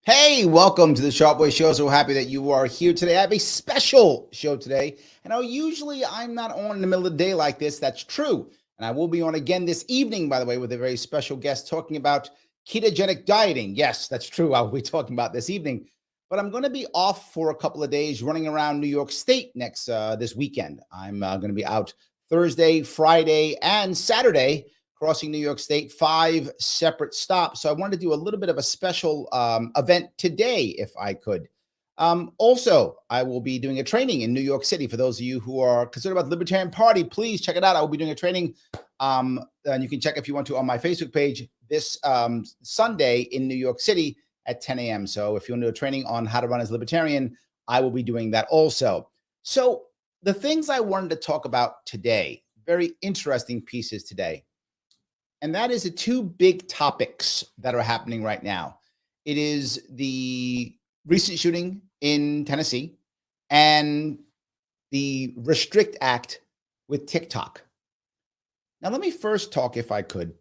Hey, welcome to the Sharpe Show. So happy that you are here today. I have a special show today. And usually I'm not on in the middle of the day like this. That's true. And I will be on again this evening, by the way, with a very special guest talking about ketogenic dieting. Yes, that's true. I'll be talking about this evening. But I'm going to be off for a couple of days running around New York State this weekend. I'm going to be out Thursday, Friday, and Saturday, crossing New York State, 5 separate stops. So I wanted to do a little bit of a special event today, if I could. Also, I will be doing a training in New York City. For those of you who are concerned about the Libertarian Party, please check it out. I will be doing a training, and you can check if you want to on my Facebook page this Sunday in New York City at 10 a.m. So if you want to do a training on how to run as a Libertarian, I will be doing that also. So the things I wanted to talk about today, very interesting pieces today. And that is the two big topics that are happening right now. It is the recent shooting in Tennessee and the Restrict Act with TikTok. Now, let me first talk, if I could,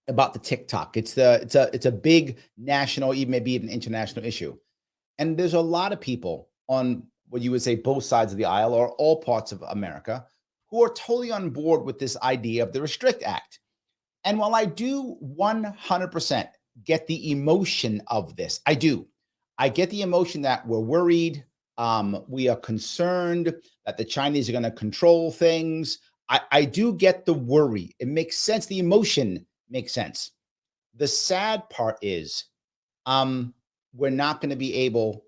about the TikTok. It's a big national, even maybe even international issue. And there's a lot of people on what you would say both sides of the aisle or all parts of America who are totally on board with this idea of the Restrict Act. And while I do 100% get the emotion of this, I get the emotion that we're worried, we are concerned that the Chinese are going to control things. I do get the worry. It makes sense. The emotion makes sense. The sad part is we're not going to be able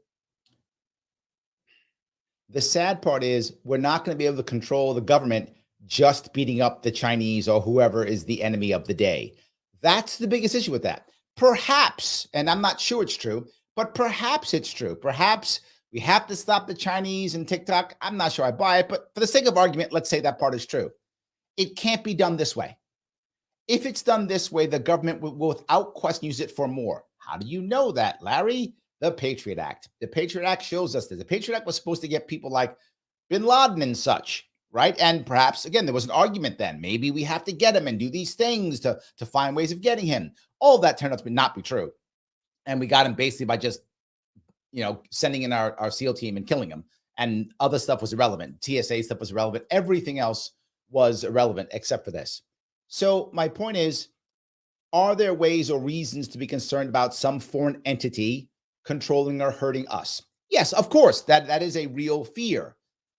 to control the government just beating up the Chinese or whoever is the enemy of the day. That's the biggest issue with that. Perhaps, and I'm not sure it's true, but perhaps it's true. Perhaps we have to stop the Chinese and TikTok. I'm not sure I buy it, but for the sake of argument, let's say that part is true. It can't be done this way. If it's done this way, the government will without question use it for more. How do you know that, Larry? The Patriot Act. The Patriot Act shows us that the Patriot Act was supposed to get people like bin Laden and such, right? And perhaps, again, there was an argument then. Maybe we have to get him and do these things to find ways of getting him. All of that turned out to not be true. And we got him basically by just, sending in our SEAL team and killing him. And other stuff was irrelevant. TSA stuff was irrelevant. Everything else was irrelevant except for this. So my point is, are there ways or reasons to be concerned about some foreign entity controlling or hurting us? Yes, of course, that is a real fear.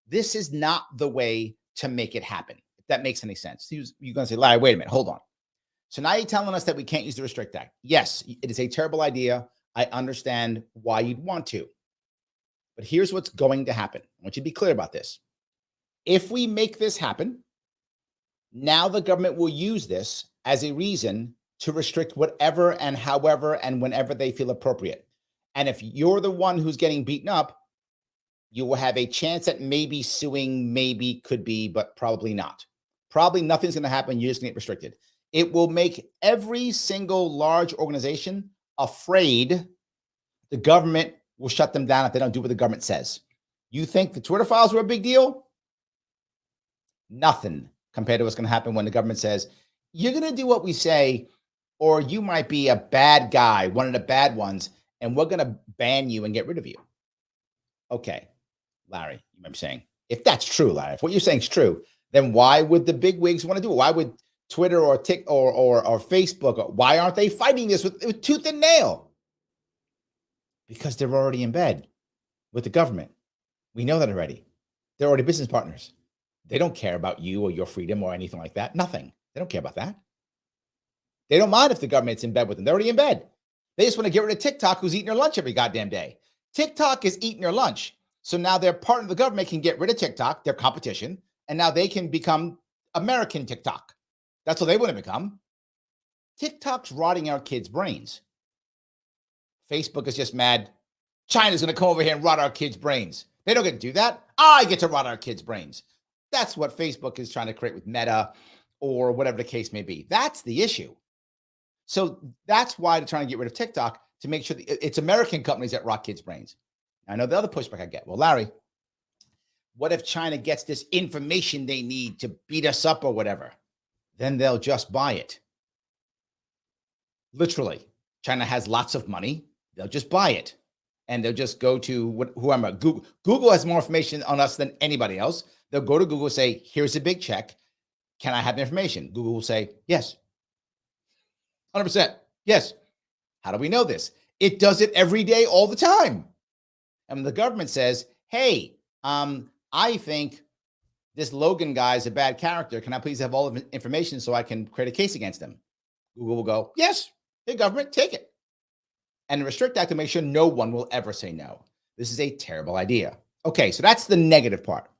This is not the way to make it happen, if that makes any sense. You're going to say, Larry, wait a minute, hold on. So now you're telling us that we can't use the Restrict Act. Yes, it is a terrible idea. I understand why you'd want to. But here's what's going to happen. I want you to be clear about this. If we make this happen, now the government will use this as a reason to restrict whatever and however and whenever they feel appropriate. And if you're the one who's getting beaten up, you will have a chance at maybe suing, maybe could be, but probably not. Probably nothing's going to happen. You're just going to get restricted. It will make every single large organization afraid the government will shut them down if they don't do what the government says. You think the Twitter files were a big deal? Nothing compared to what's going to happen when the government says, you're going to do what we say, or you might be a bad guy, one of the bad ones, and we're going to ban you and get rid of you. Okay, Larry, you remember saying, if that's true, Larry, if what you're saying is true, then why would the big wigs want to do it? Why would Twitter or Facebook, why aren't they fighting this with tooth and nail? Because they're already in bed with the government. We know that already. They're already business partners. They don't care about you or your freedom or anything like that. Nothing. They don't care about that. They don't mind if the government's in bed with them. They're already in bed. They just want to get rid of TikTok, who's eating their lunch every goddamn day. TikTok is eating their lunch. So now their partner, the government, can get rid of TikTok, their competition, and now they can become American TikTok. That's what they want to become. TikTok's rotting our kids' brains. Facebook is just mad. China's going to come over here and rot our kids' brains. They don't get to do that. I get to rot our kids' brains. That's what Facebook is trying to create with Meta or whatever the case may be. That's the issue. So that's why they're trying to get rid of TikTok, to make sure that it's American companies that rot kids' brains. I know the other pushback I get. Well, Larry, what if China gets this information they need to beat us up or whatever? Then they'll just buy it. Literally, China has lots of money. They'll just buy it. And they'll just go to whoever. Google has more information on us than anybody else. They'll go to Google and say, here's a big check. Can I have the information? Google will say, yes. 100%. Yes. How do we know this? It does it every day, all the time. And when the government says, hey, I think this Logan guy is a bad character. Can I please have all of the information so I can create a case against him? Google will go, yes. Hey, government, take it. And restrict that to make sure no one will ever say no. This is a terrible idea. Okay, so that's the negative part.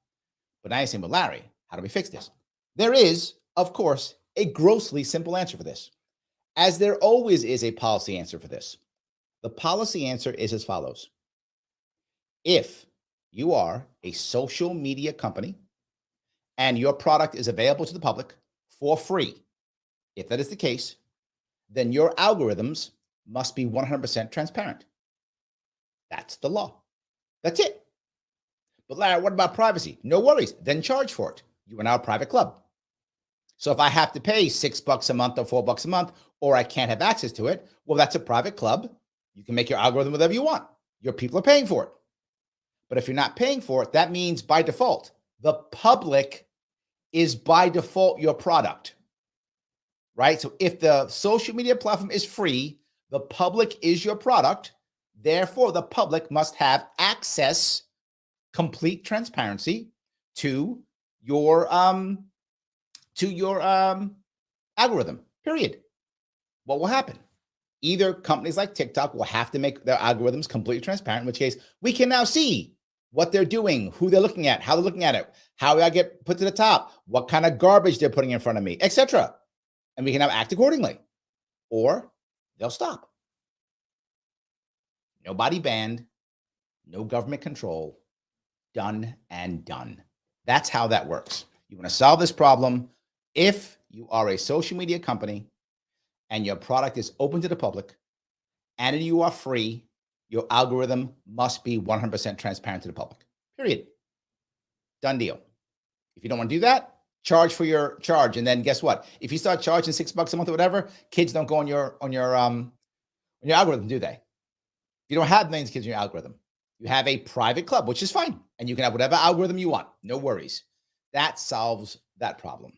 But now you're saying, well, Larry, how do we fix this? There is, of course, a grossly simple answer for this, as there always is a policy answer for this. The policy answer is as follows. If you are a social media company and your product is available to the public for free, if that is the case, then your algorithms must be 100% transparent. That's the law. That's it. But Larry, what about privacy? No worries. Then charge for it. You are now a private club. So if I have to pay $6 a month or $4 a month, or I can't have access to it, well, that's a private club. You can make your algorithm whatever you want. Your people are paying for it. But if you're not paying for it, that means by default, the public is by default your product, right? So if the social media platform is free, the public is your product. Therefore, the public must have access, complete transparency to your algorithm, period. What will happen? Either companies like TikTok will have to make their algorithms completely transparent, in which case we can now see what they're doing, who they're looking at, how they're looking at it, how I get put to the top, what kind of garbage they're putting in front of me, etc. And we can now act accordingly. Or they'll stop. Nobody banned, no government control, done and done. That's how that works. You want to solve this problem. If you are a social media company and your product is open to the public and you are free, your algorithm must be 100% transparent to the public, period. Done deal. If you don't want to do that, charge for your charge. And then guess what? If you start charging $6 a month or whatever, kids don't go on your algorithm, do they? You don't have millions of kids in your algorithm. You have a private club, which is fine. And you can have whatever algorithm you want. No worries. That solves that problem.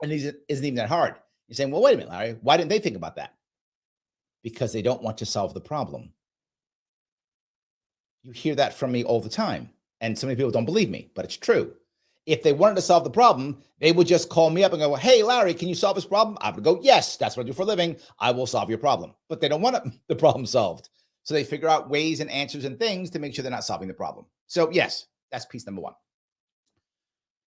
And it isn't even that hard. You're saying, well, wait a minute, Larry, why didn't they think about that? Because they don't want to solve the problem. You hear that from me all the time. And so many people don't believe me, but it's true. If they wanted to solve the problem, they would just call me up and go, hey, Larry, can you solve this problem? I would go, yes, that's what I do for a living. I will solve your problem. But they don't want the problem solved. So they figure out ways and answers and things to make sure they're not solving the problem. So yes, that's piece number one.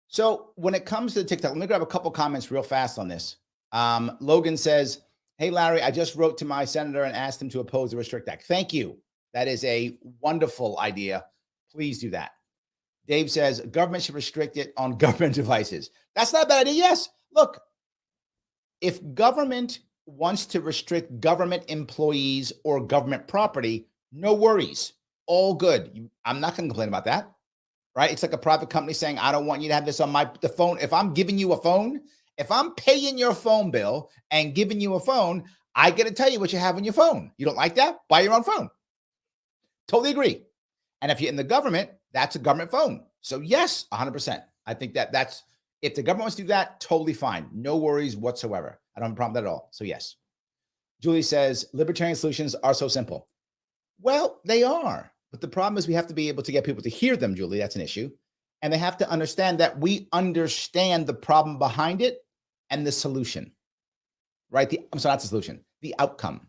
So when it comes to TikTok, let me grab a couple comments real fast on this. Logan says, hey, Larry, I just wrote to my senator and asked him to oppose the Restrict Act. Thank you. That is a wonderful idea. Please do that. Dave says, government should restrict it on government devices. That's not a bad idea. Yes. Look, if government wants to restrict government employees or government property, no worries. All good. I'm not going to complain about that. Right? It's like a private company saying, I don't want you to have this on the phone. If I'm giving you a phone, if I'm paying your phone bill and giving you a phone, I get to tell you what you have on your phone. You don't like that? Buy your own phone. Totally agree. And if you're in the government, that's a government phone. So yes, 100%. I think that's, if the government wants to do that, totally fine. No worries whatsoever. I don't have a problem with that at all. So yes. Julie says, Libertarian Solutions are so simple. Well, they are. But the problem is we have to be able to get people to hear them, Julie. That's an issue. And they have to understand that we understand the problem behind it and the solution, right? I'm sorry, not the solution, the outcome,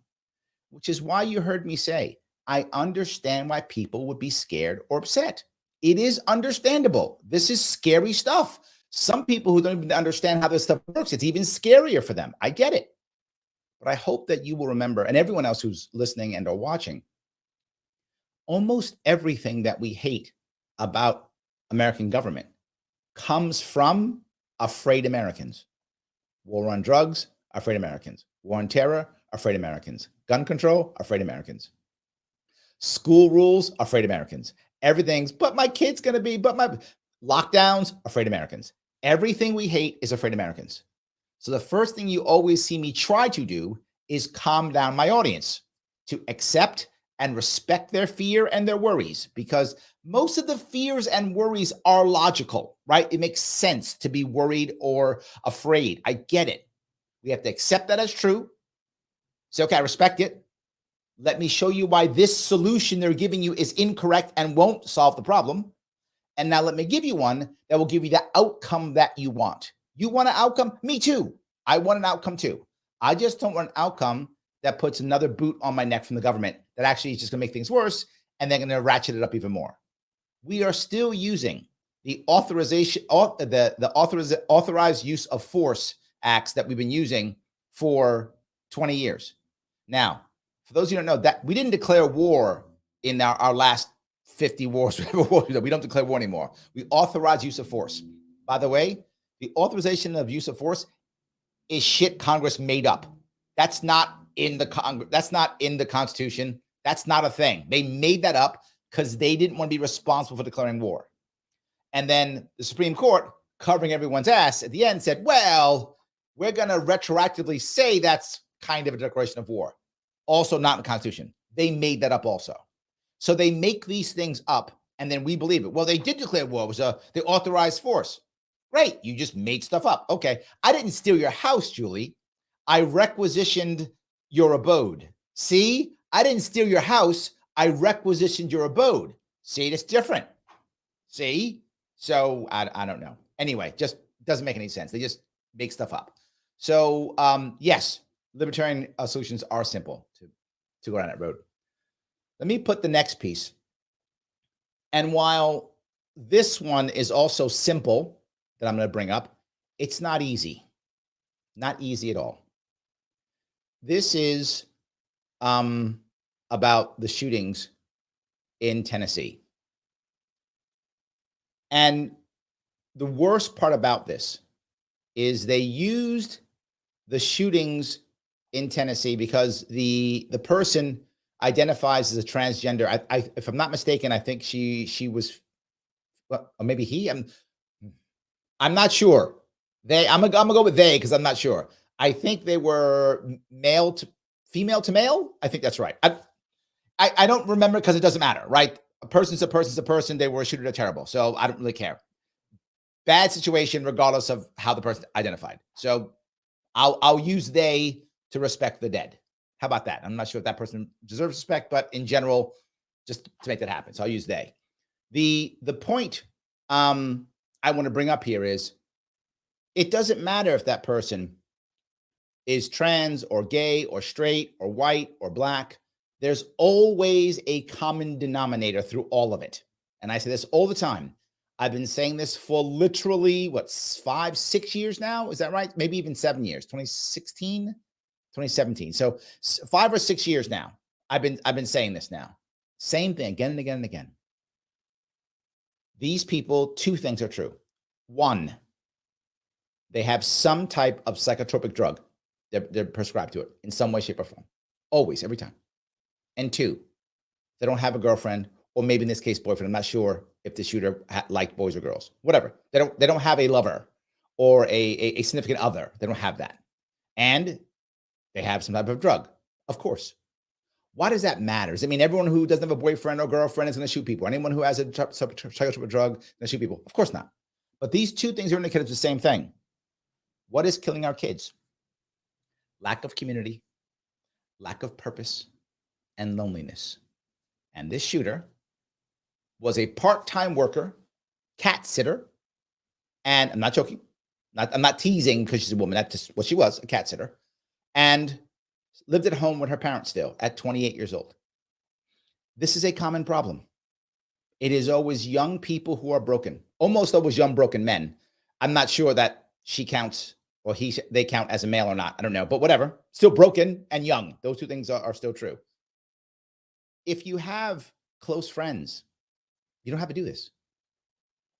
which is why you heard me say, I understand why people would be scared or upset. It is understandable. This is scary stuff. Some people who don't even understand how this stuff works, it's even scarier for them. I get it. But I hope that you will remember, and everyone else who's listening and or watching, almost everything that we hate about American government comes from afraid Americans. War on drugs, afraid Americans. War on terror, afraid Americans. Gun control, afraid Americans. School rules, afraid Americans. Everything's, but my kid's going to be, but my lockdowns, afraid Americans. Everything we hate is afraid Americans. So the first thing you always see me try to do is calm down my audience to accept and respect their fear and their worries, because most of the fears and worries are logical, right? It makes sense to be worried or afraid. I get it. We have to accept that as true. Say, okay, I respect it. Let me show you why this solution they're giving you is incorrect and won't solve the problem. And now let me give you one that will give you the outcome that you want. You want an outcome? Me too. I want an outcome too. I just don't want an outcome that puts another boot on my neck from the government that actually is just going to make things worse, and they're going to ratchet it up even more. We are still using the authorized use of force acts that we've been using for 20 years. Now, for those of you who don't know, that we didn't declare war in our last 50 wars. We don't declare war anymore. We authorize use of force. By the way, the authorization of use of force is shit Congress made up. That's not in the Congress. That's not in the Constitution. That's not a thing. They made that up because they didn't want to be responsible for declaring war. And then the Supreme Court, covering everyone's ass at the end, said, well, we're going to retroactively say that's kind of a declaration of war. Also not in the Constitution. They made that up also. So they make these things up, and then we believe it. Well, they did declare war. It was the authorized force. Great. You just made stuff up. Okay. I didn't steal your house, Julie. I requisitioned your abode. See? I didn't steal your house. I requisitioned your abode. See? It's different. See? So I don't know. Anyway, just doesn't make any sense. They just make stuff up. So yes, libertarian solutions are simple to go down that road. Let me put the next piece. And while this one is also simple that I'm going to bring up, it's not easy. Not easy at all. This is about the shootings in Tennessee. And the worst part about this is they used the shootings in Tennessee because the person identifies as a transgender. If I'm not mistaken, I think she was, well, or maybe he. I'm not sure. I'm gonna go with they because I'm not sure. I think they were female to male. I think that's right. I don't remember because it doesn't matter, right? A person's a person's a person. They were a shooter. They're terrible. So I don't really care. Bad situation, regardless of how the person identified. So I'll use they to respect the dead. How about that? I'm not sure if that person deserves respect, but in general, just to make that happen. So I'll use they. The point I want to bring up here is it doesn't matter if that person is trans or gay or straight or white or black. There's always a common denominator through all of it. And I say this all the time. I've been saying this for literally, 5, 6 years now? Is that right? Maybe even 7 years, 2016, 2017. So 5 or 6 years now. I've been saying this now. Same thing again and again and again. These people, two things are true. One, they have some type of psychotropic drug. They're prescribed to it in some way, shape, or form. Always, every time. And two, they don't have a girlfriend, or maybe in this case, boyfriend. I'm not sure if the shooter liked boys or girls. Whatever. They don't have a lover or a significant other. They don't have that. And they have some type of drug, of course. Why does that matter? Does it mean everyone who doesn't have a boyfriend or girlfriend is going to shoot people? Anyone who has a psychotropic drug is going to shoot people? Of course not. But these two things are indicative of the same thing. What is killing our kids? Lack of community, lack of purpose, and loneliness. And this shooter was a part-time worker, cat sitter, and I'm not joking. I'm not teasing because she's a woman. That's just what she was, a cat sitter, and lived at home with her parents still at 28 years old. This is a common problem. It is always young people who are broken, almost always young broken men. I'm not sure that she counts or they count as a male or not. I don't know, but whatever. Still broken and young. Those two things are still true. If you have close friends, you don't have to do this.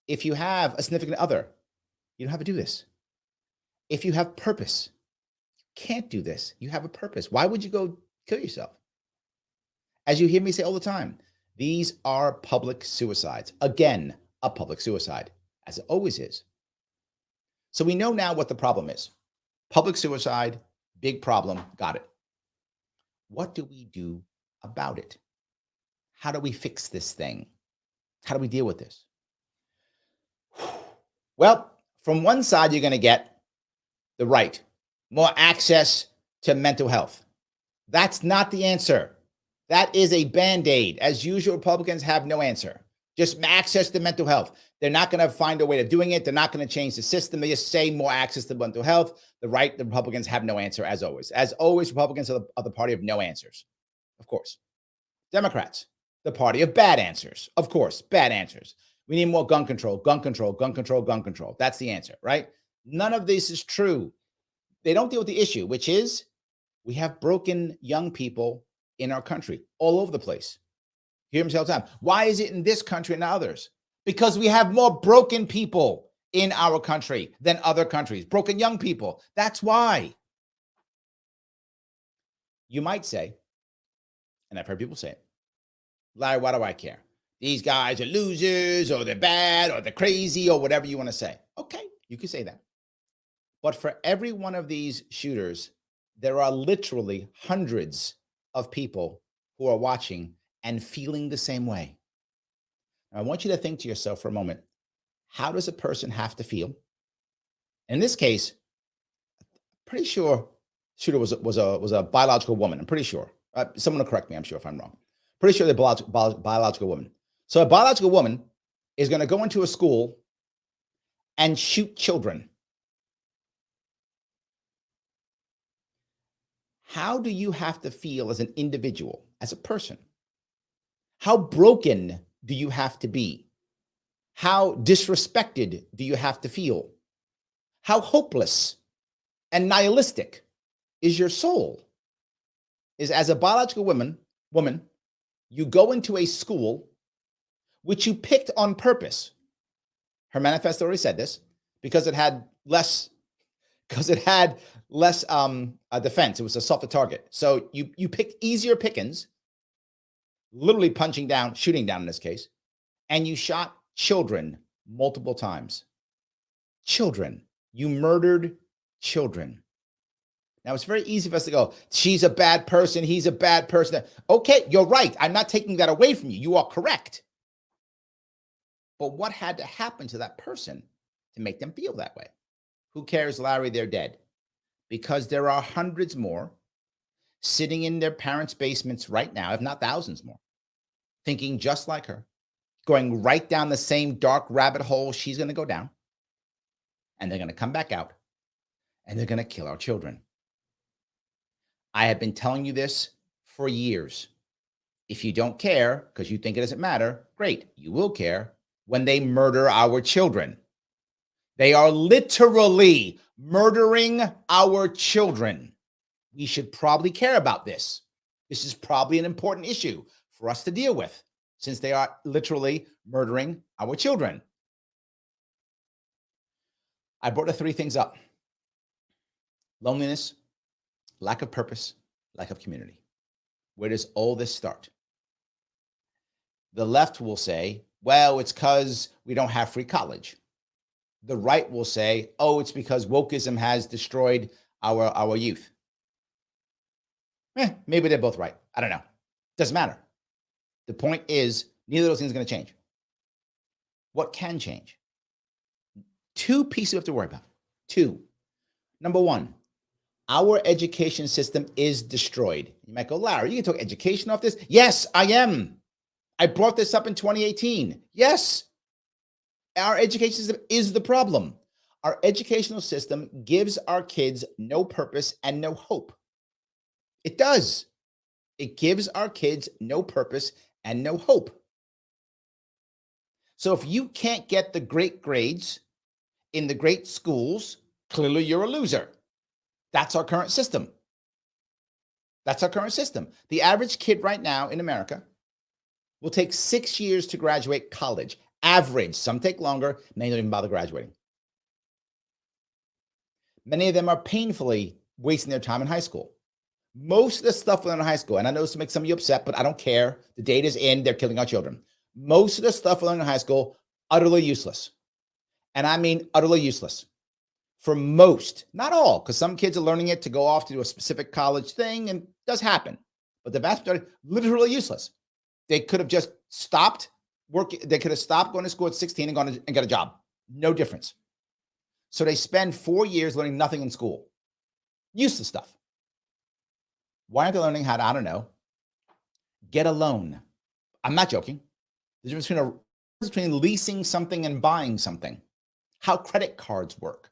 If you have a significant other, you don't have to do this. If you have purpose, you can't do this. You have a purpose. Why would you go kill yourself? As you hear me say all the time, these are public suicides. Again, a public suicide, as it always is. So we know now what the problem is. Public suicide, big problem, got it. What do we do about it? How do we fix this thing? How do we deal with this? Well, from one side, you're going to get the right, more access to mental health. That's not the answer. That is a Band-Aid. As usual, Republicans have no answer. Just access to mental health. They're not going to find a way of doing it. They're not going to change the system. They just say more access to mental health. The Republicans have no answer, as always. As always, Republicans are the party of no answers, of course. Democrats, the party of bad answers, of course, bad answers. We need more gun control, gun control, gun control, gun control. That's the answer, right? None of this is true. They don't deal with the issue, which is we have broken young people in our country all over the place. You hear me say all the time. Why is it in this country and not others? Because we have more broken people in our country than other countries. Broken young people. That's why. You might say, and I've heard people say it, Larry, why do I care? These guys are losers, or they're bad, or they're crazy, or whatever you want to say. Okay, you can say that. But for every one of these shooters, there are literally hundreds of people who are watching and feeling the same way. Now, I want you to think to yourself for a moment, how does a person have to feel? In this case, pretty sure shooter was a biological woman. I'm pretty sure. Someone will correct me, I'm sure, if I'm wrong. Pretty sure they're biological woman. So a biological woman is going to go into a school and shoot children. How do you have to feel as an individual, as a person? How broken do you have to be? How disrespected do you have to feel? How hopeless and nihilistic is your soul? Is as a biological woman, you go into a school which you picked on purpose. Her manifesto already said this, because it had less defense. It was a softer target. So you picked easier pickings, literally shooting down in this case, and you shot children multiple times. Children. You murdered children. Now, it's very easy for us to go, she's a bad person, he's a bad person. Okay, you're right. I'm not taking that away from you. You are correct. But what had to happen to that person to make them feel that way? Who cares, Larry? They're dead. Because there are hundreds more sitting in their parents' basements right now, if not thousands more, thinking just like her, going right down the same dark rabbit hole she's going to go down. And they're going to come back out and they're going to kill our children. I have been telling you this for years. If you don't care because you think it doesn't matter, great. You will care when they murder our children. They are literally murdering our children. We should probably care about this. This is probably an important issue for us to deal with, since they are literally murdering our children. I brought the three things up: loneliness, lack of purpose, lack of community. Where does all this start? The left will say, well, it's because we don't have free college. The right will say, oh, it's because wokeism has destroyed our youth. Maybe they're both right. I don't know. Doesn't matter. The point is, neither of those things are going to change. What can change? Two pieces we have to worry about. Two. Number one, our education system is destroyed. You might go, Larry, you can talk education off this? Yes, I am. I brought this up in 2018. Yes. Our education system is the problem. Our educational system gives our kids no purpose and no hope. It does. It gives our kids no purpose and no hope. So if you can't get the great grades in the great schools, clearly you're a loser. That's our current system. That's our current system. The average kid right now in America will take 6 years to graduate college. Average. Some take longer. Many don't even bother graduating. Many of them are painfully wasting their time in high school. Most of the stuff we learn in high school, and I know this will make some of you upset, but I don't care. The data's in. They're killing our children. Most of the stuff we learn in high school, utterly useless. And I mean utterly useless. For most, not all, because some kids are learning it to go off to do a specific college thing, and it does happen. But the vast majority, literally useless. They could have just stopped working. They could have stopped going to school at 16 and gone and got a job. No difference. So they spend 4 years learning nothing in school. Useless stuff. Why aren't they learning how to, I don't know, get a loan? I'm not joking. There's a difference between leasing something and buying something. How credit cards work.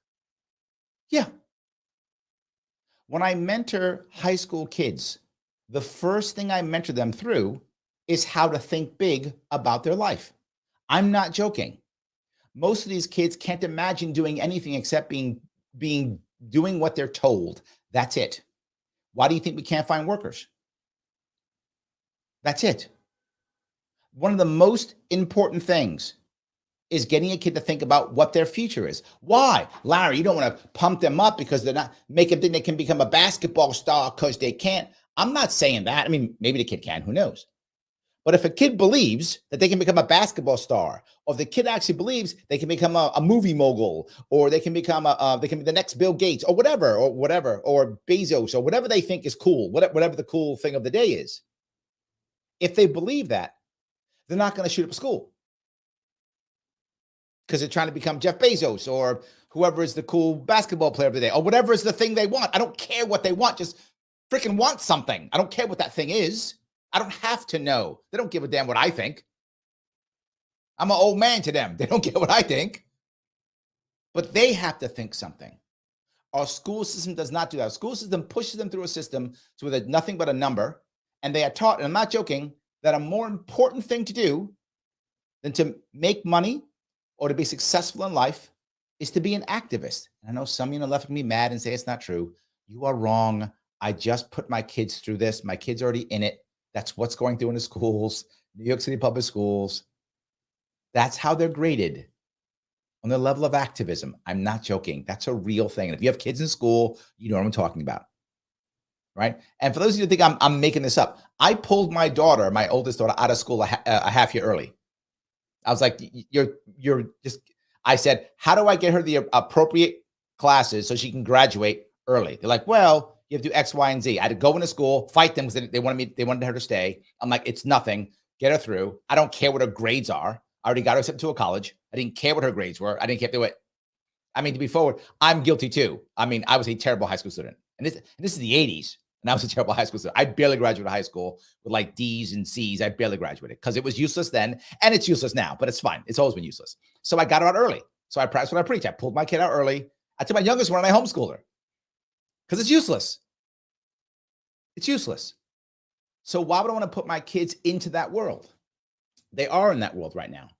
Yeah. When I mentor high school kids, the first thing I mentor them through is how to think big about their life. I'm not joking. Most of these kids can't imagine doing anything except doing what they're told. That's it. Why do you think we can't find workers? That's it. One of the most important things is getting a kid to think about what their future is. Why? Larry, you don't want to pump them up because they're not, make them think they can become a basketball star because they can't. I'm not saying that. I mean, maybe the kid can, who knows? But if a kid believes that they can become a basketball star, or if the kid actually believes they can become a movie mogul, or they can become they can be the next Bill Gates, or whatever, or Bezos, or whatever they think is cool, whatever the cool thing of the day is. If they believe that, they're not going to shoot up a school because they're trying to become Jeff Bezos or whoever is the cool basketball player of the day, or whatever is the thing they want. I don't care what they want. Just freaking want something. I don't care what that thing is. I don't have to know. They don't give a damn what I think. I'm an old man to them. They don't care what I think. But they have to think something. Our school system does not do that. Our school system pushes them through a system so they're nothing but a number. And they are taught, and I'm not joking, that a more important thing to do than to make money or to be successful in life is to be an activist. And I know some of you left me mad and say it's not true. You are wrong. I just put my kids through this. My kids are already in it. That's what's going through in the schools, New York City public schools. That's how they're graded on the level of activism. I'm not joking. That's a real thing. And if you have kids in school, you know what I'm talking about, right? And for those of you who think I'm making this up, I pulled my daughter, my oldest daughter, out of school a half year early. I was like, you're just, I said, how do I get her the appropriate classes so she can graduate early? They're like, well, you have to do X, Y, and Z. I had to go into school, fight them because they wanted her to stay. I'm like, it's nothing. Get her through. I don't care what her grades are. I already got her accepted to a college. I didn't care what her grades were. I didn't care if they were. I mean, to be forward, I'm guilty too. I mean, I was a terrible high school student. And this is the 80s. And I was a terrible high school student. I barely graduated high school with like D's and C's. I barely graduated because it was useless then. And it's useless now, but it's fine. It's always been useless. So I got her out early. So I practiced what I preach. I pulled my kid out early. I took my youngest one and I homeschooled her because it's useless. It's useless. So why would I want to put my kids into that world? They are in that world right now.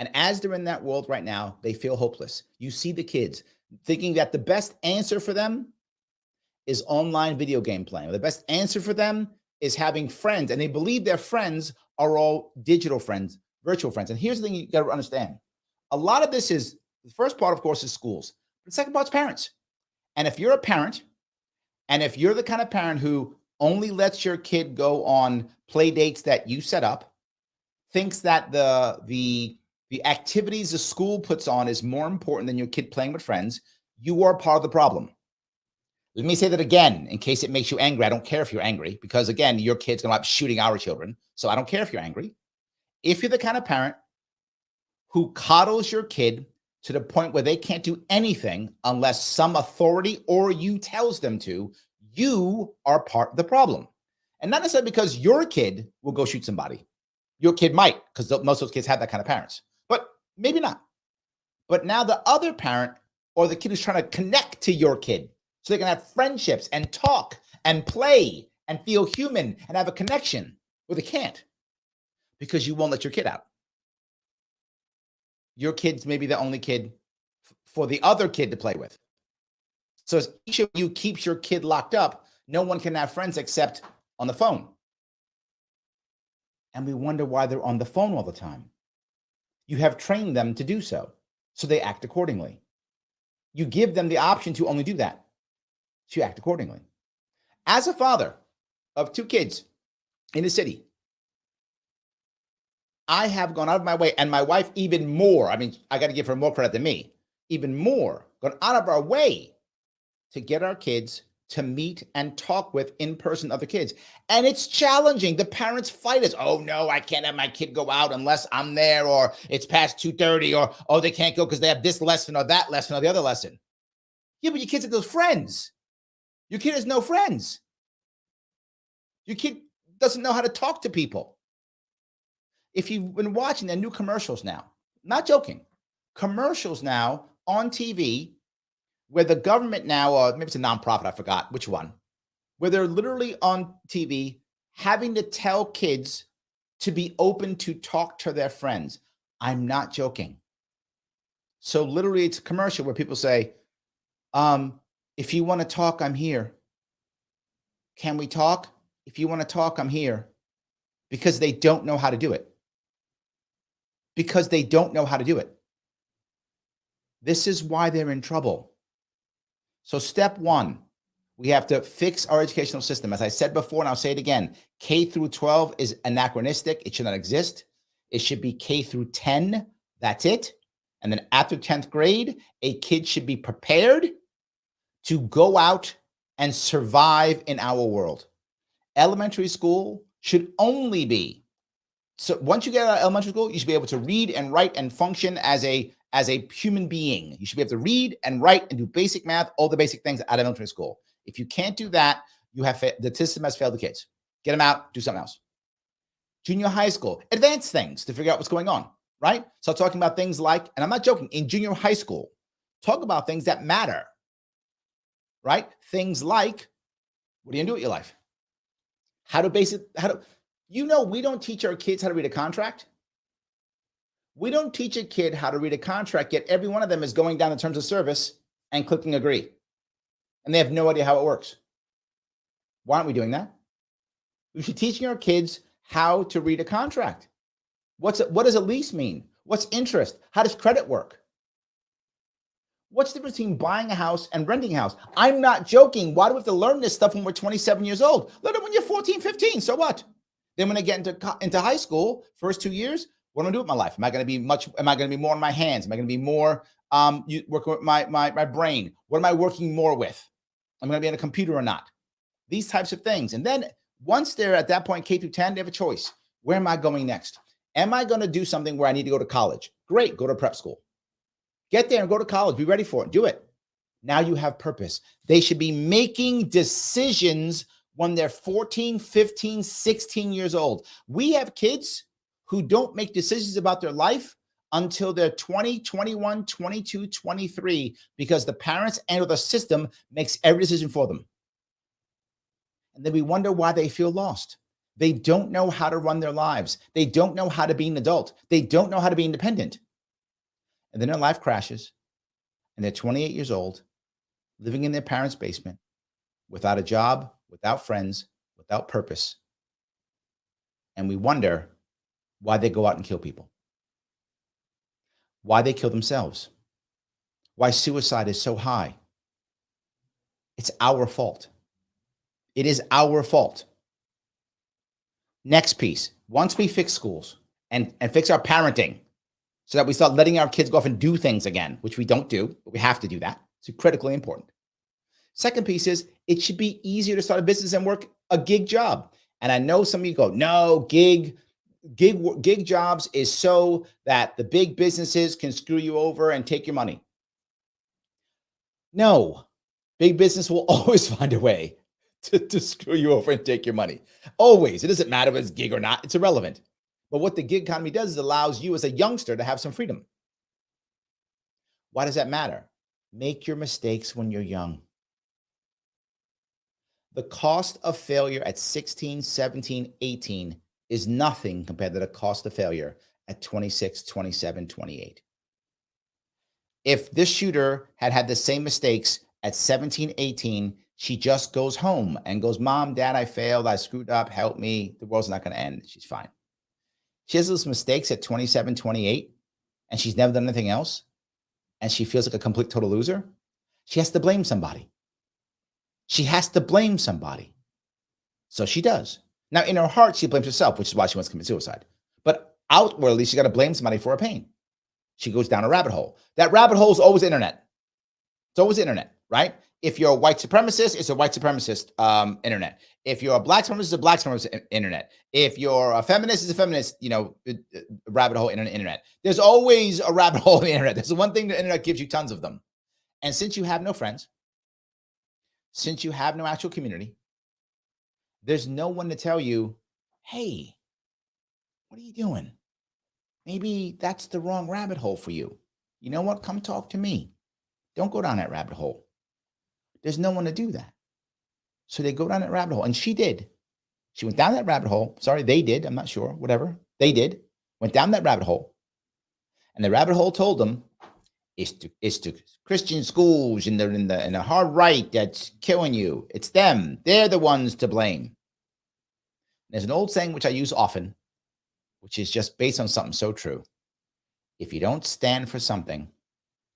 And as they're in that world right now, they feel hopeless. You see the kids thinking that the best answer for them is online video game playing. The best answer for them is having friends. And they believe their friends are all digital friends, virtual friends. And here's the thing you got to understand. A lot of this is, the first part, of course, is schools. But the second part is parents. And if you're a parent, and if you're the kind of parent who only lets your kid go on play dates that you set up, thinks that the activities the school puts on is more important than your kid playing with friends, you are part of the problem. Let me say that again, in case it makes you angry. I don't care if you're angry, because again, your kid's going to be shooting our children. So I don't care if you're angry. If you're the kind of parent who coddles your kid to the point where they can't do anything unless some authority or you tells them to, you are part of the problem. And not necessarily because your kid will go shoot somebody. Your kid might, because most of those kids have that kind of parents, but maybe not. But now the other parent or the kid who's trying to connect to your kid so they can have friendships and talk and play and feel human and have a connection, well, they can't because you won't let your kid out. Your kid's maybe the only kid for the other kid to play with. So as each of you keeps your kid locked up, no one can have friends except on the phone. And we wonder why they're on the phone all the time. You have trained them to do so. So they act accordingly. You give them the option to only do that. So you act accordingly. As a father of 2 kids in the city, I have gone out of my way, and my wife even more. I mean, I got to give her more credit than me. Even more, gone out of our way to get our kids to meet and talk with in person other kids. And it's challenging. The parents fight us. Oh no, I can't have my kid go out unless I'm there, or it's past 2:30, or oh, they can't go because they have this lesson or that lesson or the other lesson. Yeah, but your kids have those friends. Your kid has no friends. Your kid doesn't know how to talk to people. If you've been watching the new commercials now, not joking, commercials now on TV where the government now, or maybe it's a nonprofit, I forgot which one, where they're literally on TV having to tell kids to be open to talk to their friends. I'm not joking. So literally it's a commercial where people say, if you want to talk, I'm here. Can we talk? If you want to talk, I'm here. Because they don't know how to do it. Because they don't know how to do it. This is why they're in trouble. So step 1, we have to fix our educational system. As I said before, and I'll say it again, K through 12 is anachronistic. It should not exist. It should be K through 10. That's it. And then after 10th grade, a kid should be prepared to go out and survive in our world. Elementary school should only be, so once you get out of elementary school, you should be able to read and write and function as a human being. You should be able to read and write and do basic math, all the basic things out of elementary school. If you can't do that, you have the system has failed the kids. Get them out, do something else. Junior high school, advanced things to figure out what's going on, right? So talking about things like, and I'm not joking, in junior high school, talk about things that matter, right? Things like, what are you gonna do with your life? We don't teach our kids how to read a contract. We don't teach a kid how to read a contract, yet every one of them is going down the terms of service and clicking agree. And they have no idea how it works. Why aren't we doing that? We should be teaching our kids how to read a contract. What does a lease mean? What's interest? How does credit work? What's the difference between buying a house and renting a house? I'm not joking. Why do we have to learn this stuff when we're 27 years old? Learn it when you're 14, 15. So what? Then when I get into high school, first 2 years, what am I going to do with my life? Am I going to be more in my hands? Am I going to be more working with my brain? What am I working more with? Am I going to be on a computer or not? These types of things. And then once they're at that point, K through 10, they have a choice. Where am I going next? Am I going to do something where I need to go to college? Great, go to prep school. Get there and go to college. Be ready for it. Do it. Now you have purpose. They should be making decisions when they're 14, 15, 16 years old. We have kids who don't make decisions about their life until they're 20, 21, 22, 23, because the parents and or the system makes every decision for them. And then we wonder why they feel lost. They don't know how to run their lives. They don't know how to be an adult. They don't know how to be independent. And then their life crashes and they're 28 years old, living in their parents' basement, without a job, without friends, without purpose. And we wonder why they go out and kill people, why they kill themselves, why suicide is so high. It's our fault. It is our fault. Next piece, once we fix schools and fix our parenting so that we start letting our kids go off and do things again, which we don't do, but we have to do that. It's critically important. Second piece is it should be easier to start a business and work a gig job. And I know some of you go, no, gig jobs is so that the big businesses can screw you over and take your money. No, big business will always find a way to screw you over and take your money. Always. It doesn't matter if it's gig or not. It's irrelevant. But what the gig economy does is allows you as a youngster to have some freedom. Why does that matter? Make your mistakes when you're young. The cost of failure at 16, 17, 18 is nothing compared to the cost of failure at 26, 27, 28. If this shooter had the same mistakes at 17, 18, she just goes home and goes, Mom, Dad, I failed. I screwed up. Help me. The world's not going to end. She's fine. She has those mistakes at 27, 28. and she's never done anything else, and she feels like a complete total loser, she has to blame somebody. She has to blame somebody. So she does. Now, in her heart, she blames herself, which is why she wants to commit suicide. But outwardly, she's got to blame somebody for her pain. She goes down a rabbit hole. That rabbit hole is always internet. It's always internet, right? If you're a white supremacist, it's a white supremacist internet. If you're a black supremacist, it's a black supremacist internet. If you're a feminist, it's a feminist, rabbit hole internet. There's always a rabbit hole in the internet. There's the one thing the internet gives you, tons of them. And since you have no friends, since you have no actual community, there's no one to tell you, hey, what are you doing? Maybe that's the wrong rabbit hole for you. You know what? Come talk to me. Don't go down that rabbit hole. There's no one to do that. So they go down that rabbit hole. And she did. She went down that rabbit hole. Sorry, they did. I'm not sure. Whatever. They did. Went down that rabbit hole. And the rabbit hole told them, it's to Christian schools and in the hard right that's killing you. It's them. They're the ones to blame. There's an old saying which I use often, which is just based on something so true. If you don't stand for something,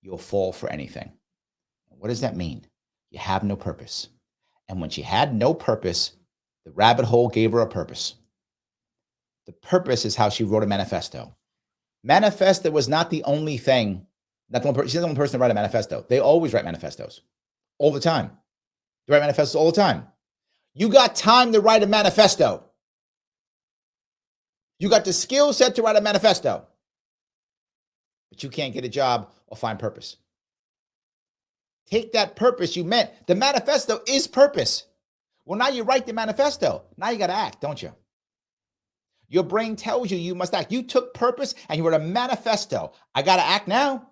you'll fall for anything. What does that mean? You have no purpose. And when she had no purpose, the rabbit hole gave her a purpose. The purpose is how she wrote a manifesto. Manifesto was not the only thing. She's not the only person to write a manifesto. They always write manifestos. All the time. They write manifestos all the time. You got time to write a manifesto. You got the skill set to write a manifesto. But you can't get a job or find purpose. Take that purpose you meant. The manifesto is purpose. Well, now you write the manifesto. Now you got to act, don't you? Your brain tells you you must act. You took purpose and you wrote a manifesto. I got to act now.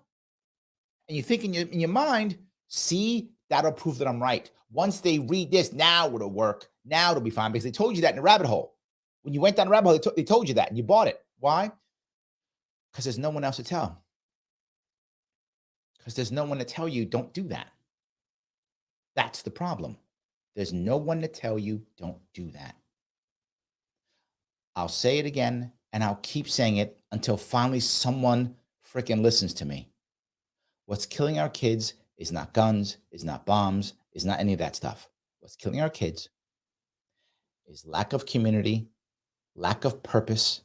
And you think in your mind, see, that'll prove that I'm right. Once they read this, now it'll work. Now it'll be fine, because they told you that in the rabbit hole. When you went down the rabbit hole, they told you that and you bought it. Why? Because there's no one else to tell. Because there's no one to tell you, don't do that. That's the problem. There's no one to tell you, don't do that. I'll say it again, and I'll keep saying it until finally someone freaking listens to me. What's killing our kids is not guns, is not bombs, is not any of that stuff. What's killing our kids is lack of community, lack of purpose,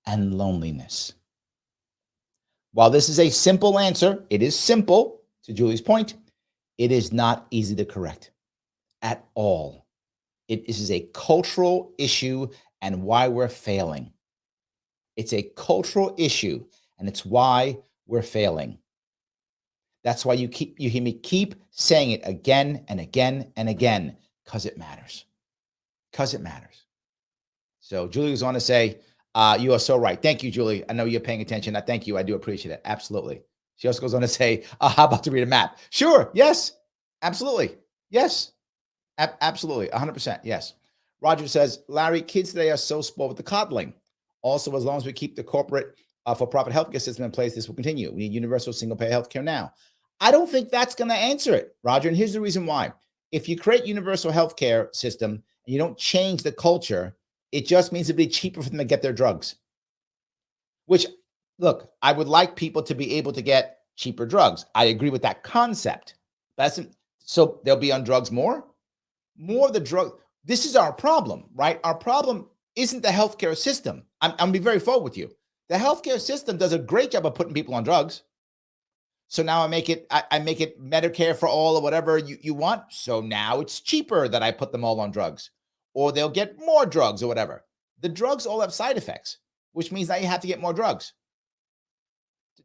and loneliness. While this is a simple answer, it is simple, to Julie's point, it is not easy to correct at all. This is a cultural issue and why we're failing. It's a cultural issue, and it's why we're failing. That's why you hear me keep saying it again and again and again, because it matters. Because it matters. So Julie was on to say, you are so right. Thank you, Julie. I know you're paying attention. I thank you. I do appreciate it. Absolutely. She also goes on to say, how about to read a map? Sure. Yes. Absolutely. Yes. Absolutely. 100%. Yes. Roger says, Larry, kids today are so spoiled with the coddling. Also, as long as we keep the corporate for-profit healthcare system in place, this will continue. We need universal single-payer healthcare now. I don't think that's going to answer it, Roger. And here's the reason why. If you create universal healthcare system and you don't change the culture, it just means it'll be cheaper for them to get their drugs. Which, look, I would like people to be able to get cheaper drugs. I agree with that concept. So they'll be on drugs more? More of the drug. This is our problem, right? Our problem isn't the healthcare system. I'm going to be very forward with you. The healthcare system does a great job of putting people on drugs. So now I make it Medicare for all or whatever you want. So now it's cheaper that I put them all on drugs, or they'll get more drugs or whatever. The drugs all have side effects, which means now you have to get more drugs.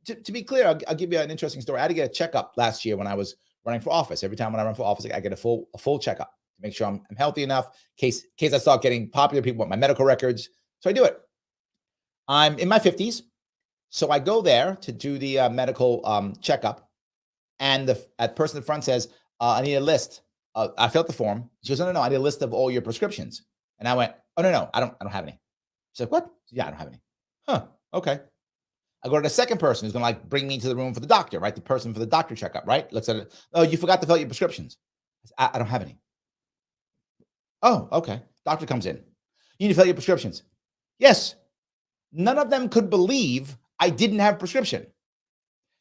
To be clear, I'll give you an interesting story. I had to get a checkup last year when I was running for office. Every time when I run for office, I get a full checkup to make sure I'm healthy enough in case I start getting popular. People want my medical records. So I do it. I'm in my 50s. So I go there to do the medical checkup, and the person in the front says, I need a list. I filled the form. She goes, no, I need a list of all your prescriptions. And I went, oh, no, I don't have any. She's like, what? Yeah, I don't have any. Huh, okay. I go to the second person who's going to bring me to the room for the doctor, right? The person for the doctor checkup, right? Looks at it. Oh, you forgot to fill out your prescriptions. I don't have any. Oh, okay. Doctor comes in. You need to fill out your prescriptions. Yes. None of them could believe I didn't have a prescription.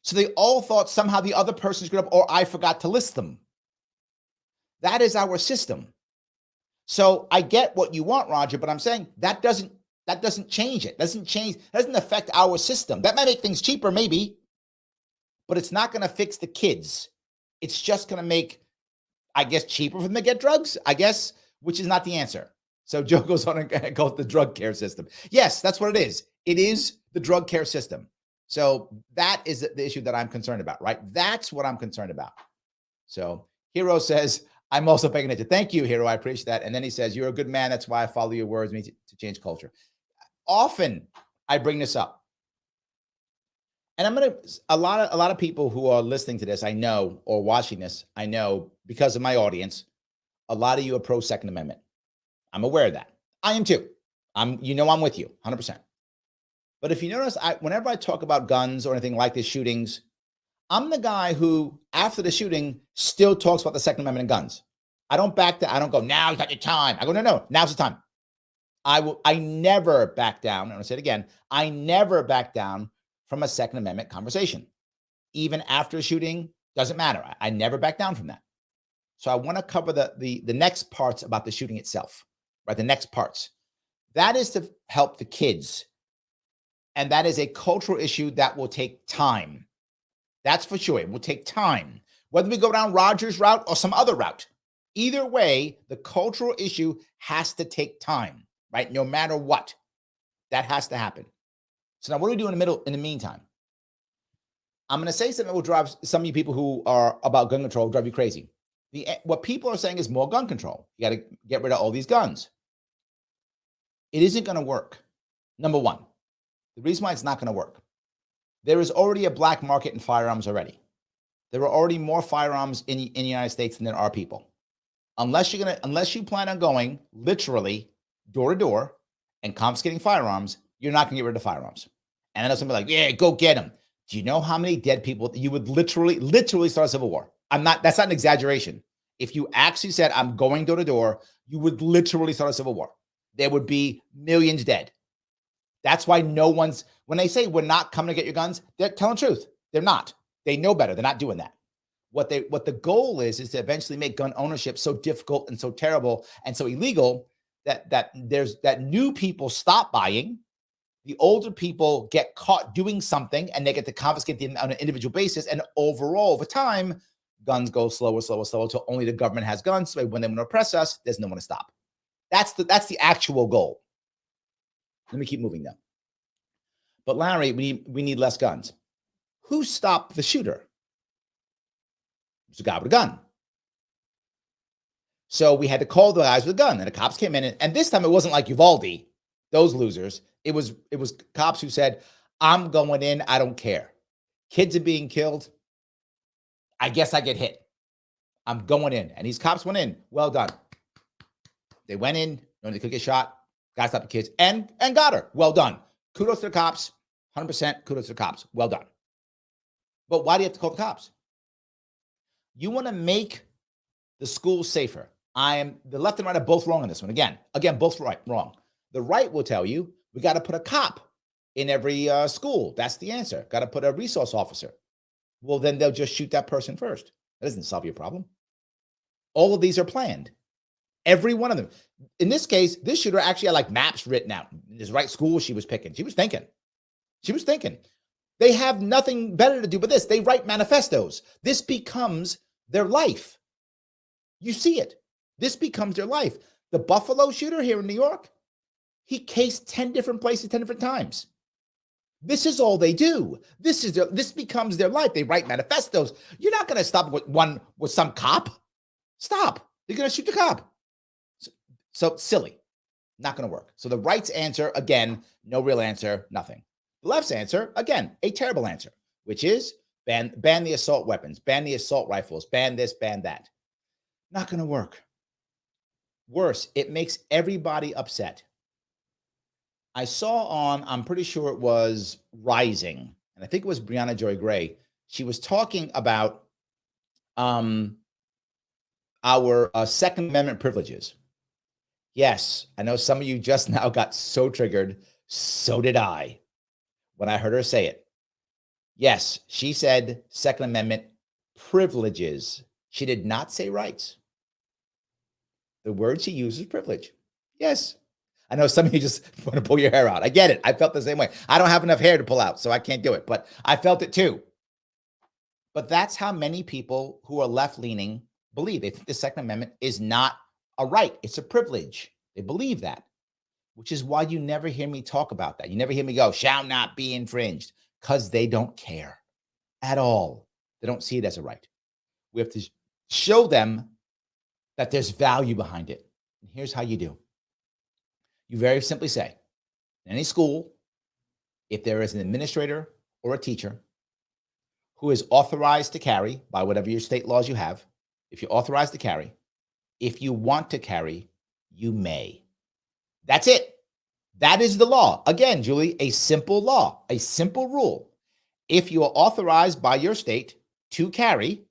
So they all thought somehow the other person screwed up or I forgot to list them. That is our system. So I get what you want, Roger, but I'm saying that doesn't change it. Doesn't affect our system. That might make things cheaper, maybe, but it's not going to fix the kids. It's just going to make, I guess, cheaper for them to get drugs, I guess, which is not the answer. So Joe goes on and calls the drug care system. Yes, that's what it is. It is the drug care system. So that is the issue that I'm concerned about, right? That's what I'm concerned about. So Hero says, I'm also paying attention. Thank you, Hero. I appreciate that. And then he says, you're a good man. That's why I follow your words. We need to change culture. Often I bring this up. And I'm going to, a lot of people who are listening to this, I know, or watching this, I know because of my audience, a lot of you are pro Second Amendment. I'm aware of that. I am too. I'm with you 100%. But if you notice, whenever I talk about guns or anything like this, shootings, I'm the guy who, after the shooting, still talks about the Second Amendment and guns. I don't back down. I don't go, now's not your time. I go, no, now's the time. I never back down. And I'll say it again. I never back down from a Second Amendment conversation. Even after a shooting, doesn't matter. I never back down from that. So I want to cover the next parts about the shooting itself, right? The next parts. That is to help the kids. And that is a cultural issue that will take time. That's for sure. It will take time. Whether we go down Roger's route or some other route. Either way, the cultural issue has to take time, right? No matter what. That has to happen. So now what do we do in the meantime? I'm going to say something that will drive some of you people who are about gun control, drive you crazy. What people are saying is more gun control. You got to get rid of all these guns. It isn't going to work. Number one, the reason why it's not going to work. There is already a black market in firearms already. There are already more firearms in the United States than there are people. Unless you plan on going literally door to door and confiscating firearms, you're not going to get rid of firearms. And I know somebody like, yeah, go get them. Do you know how many dead people you would literally start a civil war? That's not an exaggeration. If you actually said, I'm going door to door, you would literally start a civil war. There would be millions dead. That's why when they say we're not coming to get your guns, they're telling the truth. They're not. They know better. They're not doing that. What the goal is to eventually make gun ownership so difficult and so terrible and so illegal that new people stop buying, the older people get caught doing something and they get to confiscate them on an individual basis. And overall, over time, guns go slower until only the government has guns. So when they want to oppress us, there's no one to stop. That's the actual goal. Let me keep moving now. But Larry, we need less guns. Who stopped the shooter? It was a guy with a gun. So we had to call the guys with a gun, and the cops came in, and this time it wasn't like Uvalde, those losers. It was cops who said, I'm going in, I don't care. Kids are being killed. I guess I get hit. I'm going in. And these cops went in. Well done. They went in, knowing they could get shot. Guy stopped the kids and got her. Well done. Kudos to the cops. 100% kudos to the cops. Well done. But why do you have to call the cops? You want to make the schools safer. The left and right are both wrong on this one. Again, both wrong. The right will tell you we got to put a cop in every school. That's the answer. Got to put a resource officer. Well, then they'll just shoot that person first. That doesn't solve your problem. All of these are planned. Every one of them. In this case, this shooter actually had like maps written out. This right school she was picking. She was thinking. They have nothing better to do but this. They write manifestos. This becomes their life. You see it. This becomes their life. The Buffalo shooter here in New York, he cased 10 different places, 10 different times. This is all they do. This becomes their life. They write manifestos. You're not going to stop with some cop. Stop. You're going to shoot the cop. So silly. Not going to work. So the right's answer, again, no real answer, nothing. The left's answer, again, a terrible answer, which is ban the assault weapons, ban the assault rifles, ban this, ban that. Not going to work. Worse, it makes everybody upset. I saw I'm pretty sure it was Rising, and I think it was Brianna Joy Gray. She was talking about our Second Amendment privileges. Yes, I know some of you just now got so triggered. So did I when I heard her say it. Yes, she said Second Amendment privileges. She did not say rights. The word she used is privilege. Yes. I know some of you just want to pull your hair out. I get it. I felt the same way. I don't have enough hair to pull out, so I can't do it, but I felt it too. But that's how many people who are left-leaning believe. They think the Second Amendment is not a right. It's a privilege. They believe that, which is why you never hear me talk about that. You never hear me go, shall not be infringed, because they don't care at all. They don't see it as a right. We have to show them that there's value behind it. And here's how you do. You very simply say, in any school, if there is an administrator or a teacher who is authorized to carry by whatever your state laws you have, if you're authorized to carry, if you want to carry, you may. That's it. That is the law. Again, Julie, a simple law, a simple rule. If you are authorized by your state to carry,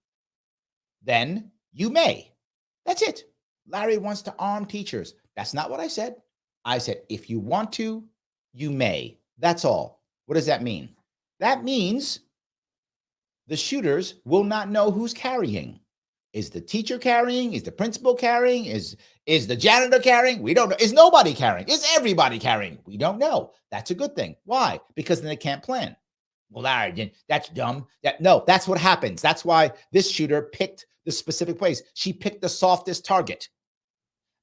then you may. That's it. Larry wants to arm teachers. That's not what I said. I said, if you want to, you may. That's all. What does that mean? That means the shooters will not know who's carrying. Is the teacher carrying? Is the principal carrying? Is the janitor carrying? We don't know. Is nobody carrying? Is everybody carrying? We don't know. That's a good thing. Why? Because then they can't plan. Well, Larry, that's dumb. No, that's what happens. That's why this shooter picked the specific place. She picked the softest target.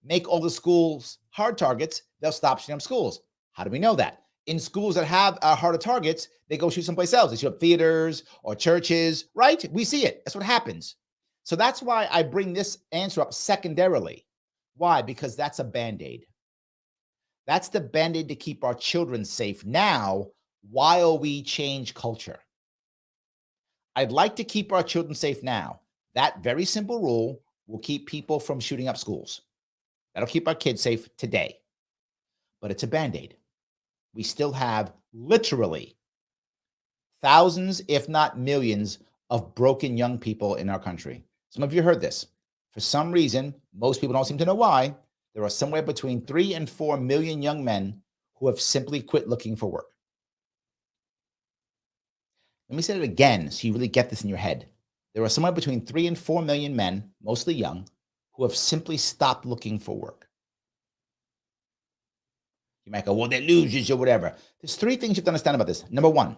Make all the schools hard targets, they'll stop shooting up schools. How do we know that? In schools that have harder targets, they go shoot someplace else. They shoot up theaters or churches, right? We see it. That's what happens. So that's why I bring this answer up secondarily. Why? Because that's a Band-Aid. That's the Band-Aid to keep our children safe now while we change culture. I'd like to keep our children safe now. That very simple rule will keep people from shooting up schools. That'll keep our kids safe today. But it's a Band-Aid. We still have literally thousands, if not millions, of broken young people in our country. Some of you heard this. For some reason, most people don't seem to know why, there are somewhere between 3 and 4 million young men who have simply quit looking for work. Let me say it again so you really get this in your head. There are somewhere between 3 and 4 million men, mostly young, who have simply stopped looking for work. You might go, well, they're losers or whatever. There's 3 things you have to understand about this. Number 1,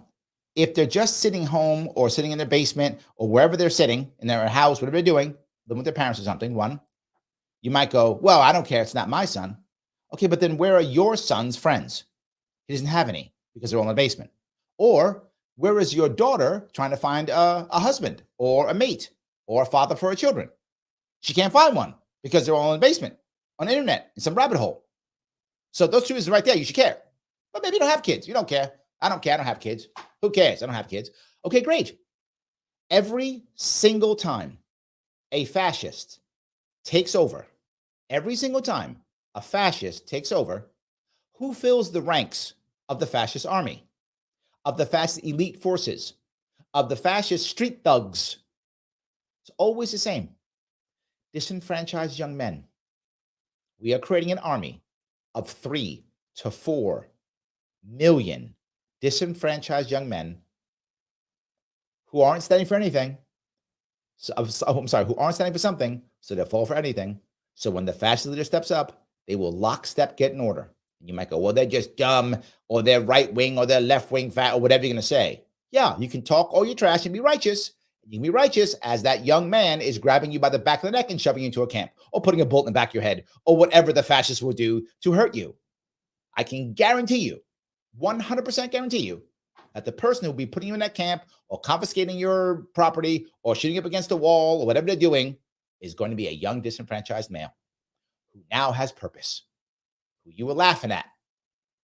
if they're just sitting home or sitting in their basement or wherever they're sitting, in their house, whatever they're doing, living with their parents or something, 1, you might go, well, I don't care. It's not my son. Okay, but then where are your son's friends? He doesn't have any because they're all in the basement. Or where is your daughter trying to find a husband or a mate or a father for her children? She can't find one because they're all in the basement, on the internet, in some rabbit hole. So those 2 reasons right there, you should care. But maybe you don't have kids. You don't care. I don't care. I don't have kids. Who cares? I don't have kids. Okay, great. Every single time a fascist takes over, every single time a fascist takes over, who fills the ranks of the fascist army, of the fascist elite forces, of the fascist street thugs? It's always the same. Disenfranchised young men. We are creating an army of 3 to 4 million disenfranchised young men who aren't standing for anything. Who aren't standing for something, so they'll fall for anything. So when the fascist leader steps up, they will lockstep get in order. And you might go, well, they're just dumb, or they're right wing, or they're left wing, fat, or whatever you're going to say. Yeah, you can talk all your trash and be righteous. You can be righteous as that young man is grabbing you by the back of the neck and shoving you into a camp, or putting a bullet in the back of your head, or whatever the fascists will do to hurt you. I can guarantee you, 100% guarantee you, that the person who will be putting you in that camp or confiscating your property or shooting up against a wall or whatever they're doing is going to be a young disenfranchised male who now has purpose, who you were laughing at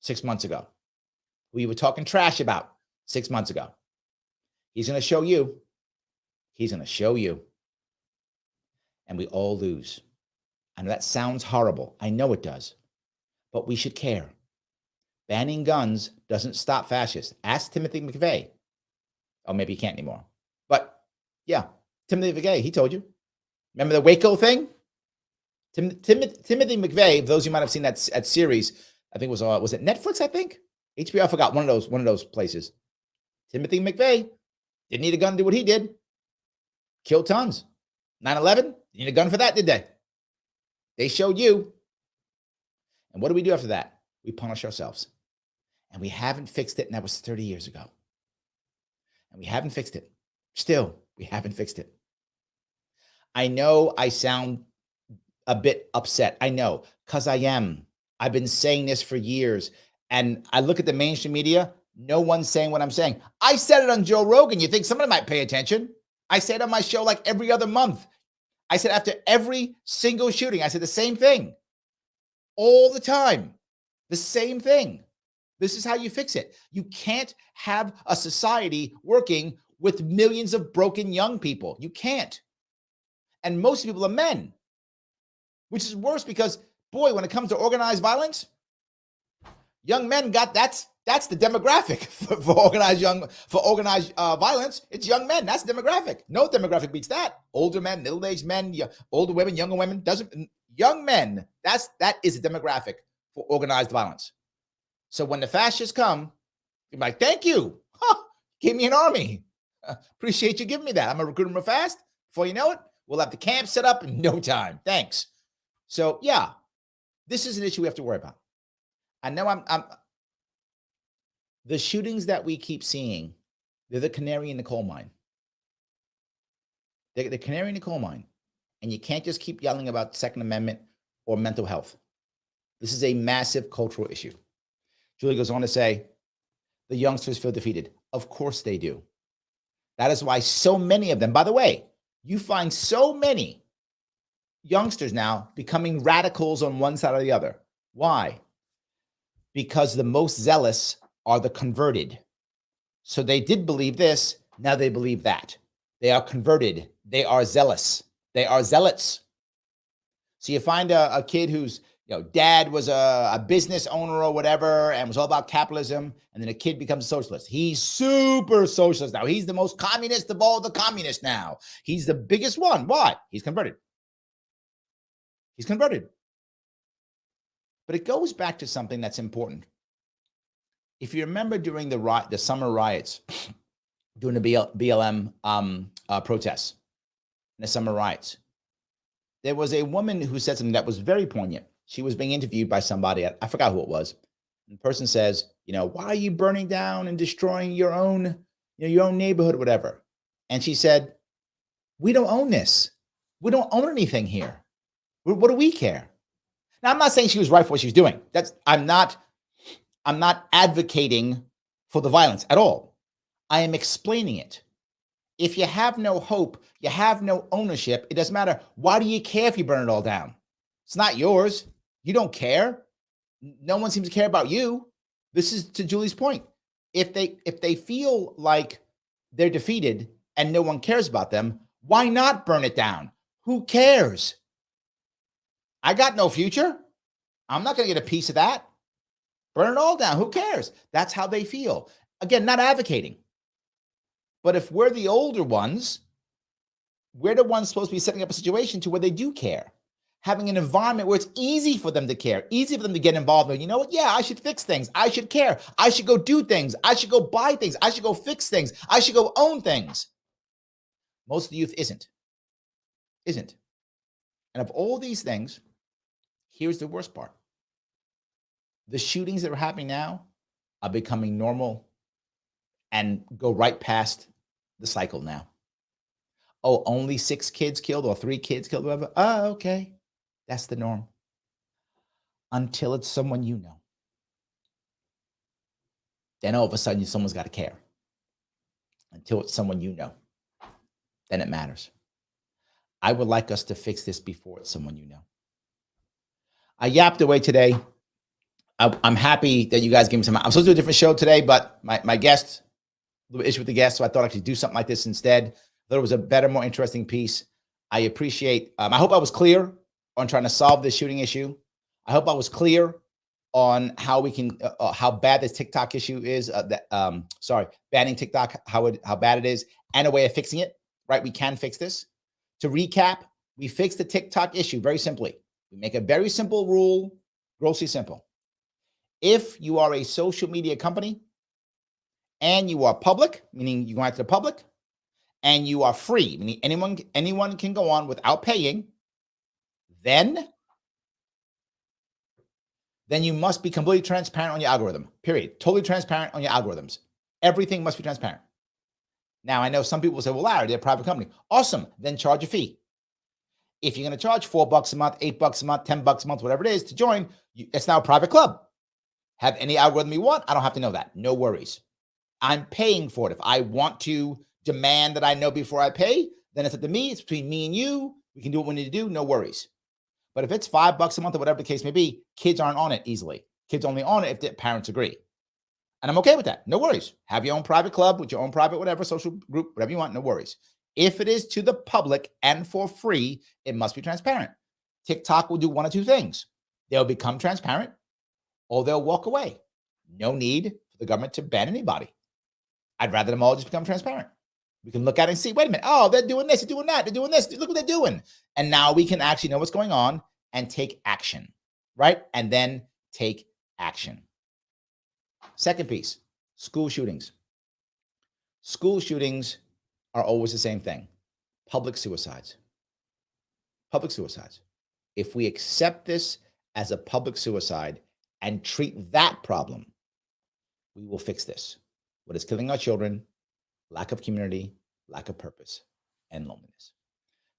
6 months ago, who you were talking trash about 6 months ago. He's going to show you. He's going to show you. And we all lose. I know that sounds horrible. I know it does. But we should care. Banning guns doesn't stop fascists. Ask Timothy McVeigh. Oh, maybe he can't anymore. But yeah, Timothy McVeigh, he told you. Remember the Waco thing? Timothy McVeigh, those you might have seen that series, I think was it Netflix, I think? HBO, I forgot, one of those places. Timothy McVeigh Didn't need a gun to do what he did. Killed tons. 9/11, didn't need a gun for that, did they? They showed you. And what do we do after that? We punish ourselves. And we haven't fixed it, and that was 30 years ago. And we haven't fixed it. Still, we haven't fixed it. I know I sound a bit upset. I know, because I am. I've been saying this for years. And I look at the mainstream media, no one's saying what I'm saying. I said it on Joe Rogan. You think somebody might pay attention? I say it on my show like every other month. I said after every single shooting, I said the same thing. All the time. The same thing. This is how you fix it. You can't have a society working with millions of broken young people. You can't. And most people are men, which is worse because, boy, when it comes to organized violence, young men that's the demographic for organized violence. It's young men. That's the demographic. No demographic beats that. Older men, middle-aged men, older women, younger women. Young men. That is a demographic for organized violence. So when the fascists come, you're like, thank you. Huh, give me an army. Appreciate you giving me that. I'm going to recruit them real fast. Before you know it, we'll have the camp set up in no time. Thanks. So yeah, this is an issue we have to worry about. I know I'm the shootings that we keep seeing, they're the canary in the coal mine. They're the canary in the coal mine. And you can't just keep yelling about Second Amendment or mental health. This is a massive cultural issue. Julie goes on to say, the youngsters feel defeated. Of course they do. That is why so many of them, by the way, you find so many youngsters now becoming radicals on one side or the other. Why? Because the most zealous are the converted. So they did believe this, now they believe that. They are converted. They are zealous. They are zealots. So you find a kid who's, dad was a business owner or whatever and was all about capitalism, and then a kid becomes a socialist. He's super socialist now. He's the most communist of all the communists now. He's the biggest one. Why? He's converted. He's converted. But it goes back to something that's important. If you remember during the summer riots, during the BLM protests, the summer riots, there was a woman who said something that was very poignant. She was being interviewed by somebody. I forgot who it was. And the person says, why are you burning down and destroying your own neighborhood or whatever? And she said, we don't own this. We don't own anything here. What do we care? Now, I'm not saying she was right for what she was doing. I'm not advocating for the violence at all. I am explaining it. If you have no hope, you have no ownership, it doesn't matter. Why do you care if you burn it all down? It's not yours. You don't care. No one seems to care about you. This is to Julie's point. If they feel like they're defeated and no one cares about them, why not burn it down? Who cares? I got no future. I'm not going to get a piece of that. Burn it all down. Who cares? That's how they feel. Again, not advocating. But if we're the older ones, we're the ones supposed to be setting up a situation to where they do care. Having an environment where it's easy for them to care, easy for them to get involved. You know what? Yeah, I should fix things. I should care. I should go do things. I should go buy things. I should go fix things. I should go own things. Most of the youth isn't. And of all these things, here's the worst part. The shootings that are happening now are becoming normal and go right past the cycle now. Oh, only 6 kids killed or 3 kids killed, whatever. Oh, okay. That's the norm. Until it's someone you know. Then all of a sudden, someone's got to care. Until it's someone you know. Then it matters. I would like us to fix this before it's someone you know. I yapped away today. I'm happy that you guys gave me some. I'm supposed to do a different show today, but my guest, a little issue with the guest, so I thought I could do something like this instead. I thought it was a better, more interesting piece. I appreciate, I hope I was clear on trying to solve this shooting issue. I hope I was clear on how we can, how bad this TikTok issue is, banning TikTok, how bad it is, and a way of fixing it, right? We can fix this. To recap, we fixed the TikTok issue very simply. We make a very simple rule, grossly simple. If you are a social media company and you are public, meaning you go out to the public, and you are free, meaning anyone can go on without paying, then you must be completely transparent on your algorithm, period. Totally transparent on your algorithms. Everything must be transparent. Now, I know some people say, well, Larry, they're a private company. Awesome. Then charge a fee. If you're going to charge $4 a month, $8 a month, $10 a month, whatever it is to join, it's now a private club. Have any algorithm you want. I don't have to know that. No worries. I'm paying for it. If I want to demand that I know before I pay, then it's up to me. It's between me and you. We can do what we need to do. No worries. But if it's $5 a month or whatever the case may be, kids aren't on it easily. Kids only on it if the parents agree. And I'm okay with that. No worries. Have your own private club with your own private, whatever, social group, whatever you want. No worries. If it is to the public and for free, it must be transparent. TikTok will do one of two things. They'll become transparent or they'll walk away. No need for the government to ban anybody. I'd rather them all just become transparent. We can look at it and see, wait a minute. Oh, they're doing this, they're doing that, they're doing this. Look what they're doing. And now we can actually know what's going on and take action, right? And then take action. Second piece, school shootings. School shootings are always the same thing. Public suicides. Public suicides. If we accept this as a public suicide and treat that problem, we will fix this. What is killing our children? Lack of community, lack of purpose, and loneliness.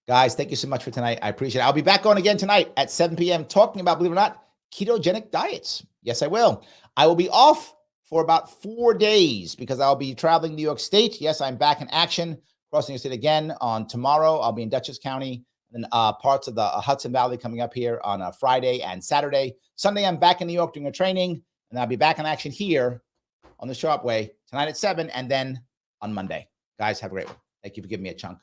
Guys, thank you so much for tonight. I appreciate it. I'll be back on again tonight at 7 p.m. talking about, believe it or not, ketogenic diets. Yes, I will. I will be off for about 4 days because I'll be traveling New York State. Yes, I'm back in action, crossing New York State again on tomorrow. I'll be in Dutchess County and parts of the Hudson Valley coming up here on Friday and Saturday. Sunday, I'm back in New York doing a training, and I'll be back in action here on the Sharpe Way tonight at 7 and then on Monday. Guys, have a great one. Thank you for giving me a chunk